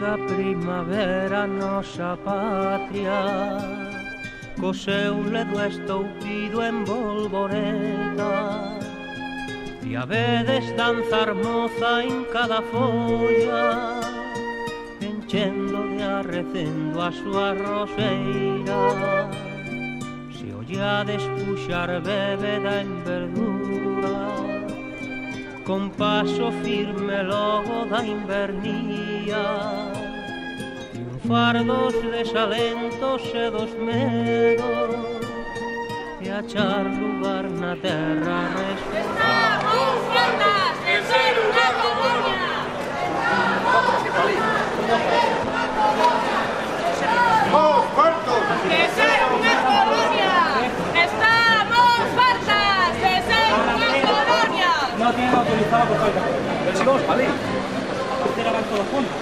Chega a primavera a nosa patria, co seu ledo estoupido en bolboreta, e a vedes danzar moza en cada folla, enchendo de arrecendo a súa roseira. Se ollades puxar bébeda en verdura, con paso firme logo da invernía, triunfar dos desalentos e dos medos, e achar lugar na terra respirar. Estamos fartas de ser unha colonia! ¡Estamos fartos de ser unha colonia! Estamos fartas de ser unha colonia! No tienen autorizado por falta. Pero si vamos para ahí. Usted la van todos juntos.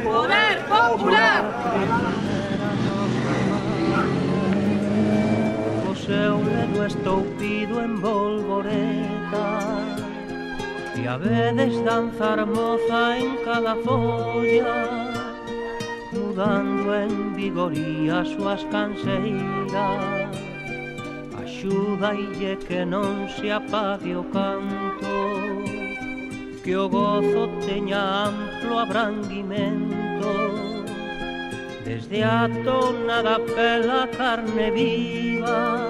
Poder popular! O seu ledo estoupido en bolboreta, e a vedes danzar moza en cada folla, mudando en vigoría as súas canseiras. Axúdaille que non se apague o canto, que o gozo teña amplo abranguimento, desde a tona da pela carne viva,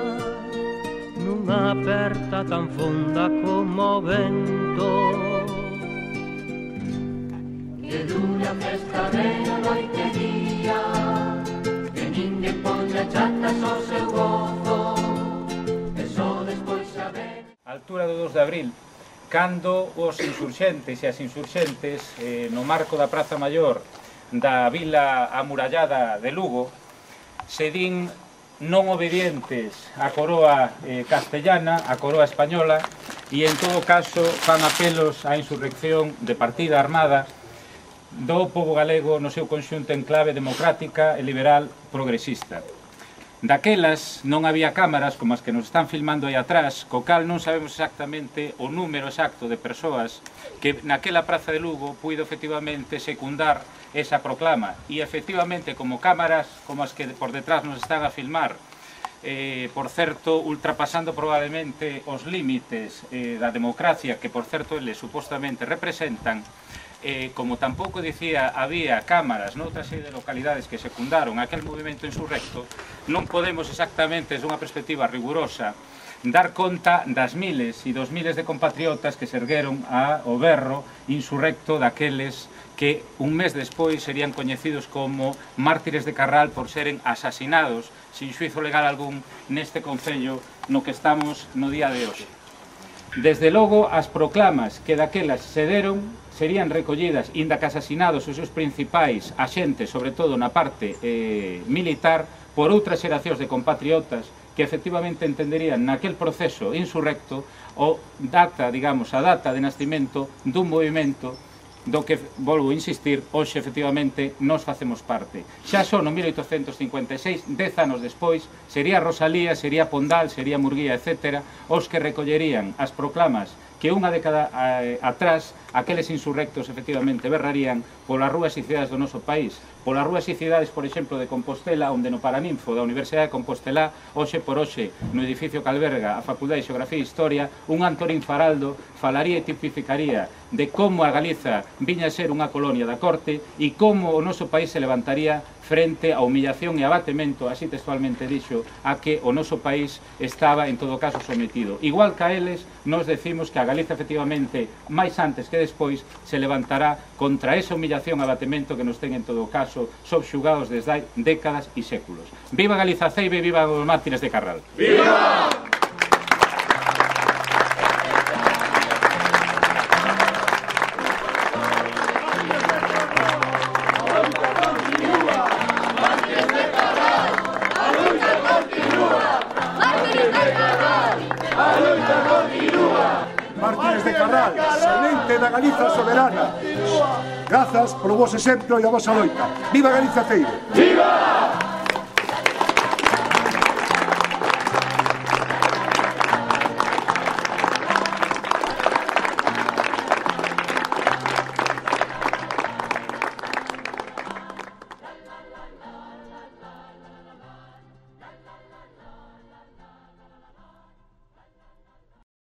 nunha aperta tan fonda como o vento. Que dure a festa de a noite e día, que ninguén ponga chatas ao seu gozo, e só despois saber. A altura do 2 de abril, cando os insurxentes e as insurxentes no marco da Praza Maior da vila amurallada de Lugo se din non obedientes á coroa castellana, á coroa española, e en todo caso fan apelos á insurrección de partida armada do pobo galego no seu conxunto en clave democrática e liberal progresista. Daquelas non había cámaras como as que nos están filmando aí atrás, co cal non sabemos exactamente o número exacto de persoas que naquela praza de Lugo puido efectivamente secundar esa proclama. E efectivamente, como cámaras como as que por detrás nos están a filmar, por certo, ultrapasando probablemente os límites da democracia que, por certo, eles supostamente representan, como tampouco dicía, había cámaras noutra serie de localidades que secundaron aquel movimento insurrecto, non podemos exactamente, desde unha perspectiva rigurosa, dar conta das miles e dos miles de compatriotas que se ergueron ao berro insurrecto daqueles que un mes despois serían coñecidos como mártires de Carral por seren asasinados sin xuizo legal algún neste concello no que estamos no día de hoxe. Desde logo, as proclamas que daquelas se deron serían recollidas, inda que asasinados os seus principais axentes, sobre todo na parte militar, por outras xeracións de compatriotas que efectivamente entenderían naquel proceso insurrecto o data, digamos, a data de nascimento dun movimento do que, volvo a insistir, hoxe efectivamente nos facemos parte. Xa só no 1856, 10 anos despois, sería Rosalía, sería Pondal, sería Murguía, etc., os que recollerían as proclamas que unha década atrás aqueles insurrectos efectivamente berrarían polas rúas e cidades do noso país, polas rúas e cidades, por exemplo, de Compostela, onde no Paraninfo da Universidade de Compostela, hoxe por hoxe, no edificio que alberga a Facultade de Xeografía e Historia, un Antorín Faraldo falaría e tipificaría de como a Galiza viña a ser unha colonia da corte e como o noso país se levantaría frente á humillación e abatemento, así textualmente dixo, a que o noso país estaba en todo caso sometido. Igual que a eles, nos decimos que a Galiza efectivamente, máis antes que despois, se levantará contra esa humillación e abatemento que nos ten en todo caso subxugados desde hai décadas e séculos. Viva Galiza Ceiba e viva os mártires de Carral! Viva! Mártires de Carral, semente da Galiza soberana. Grazas polo vos exemplo e a vosa loita. Viva Galiza Ceiba!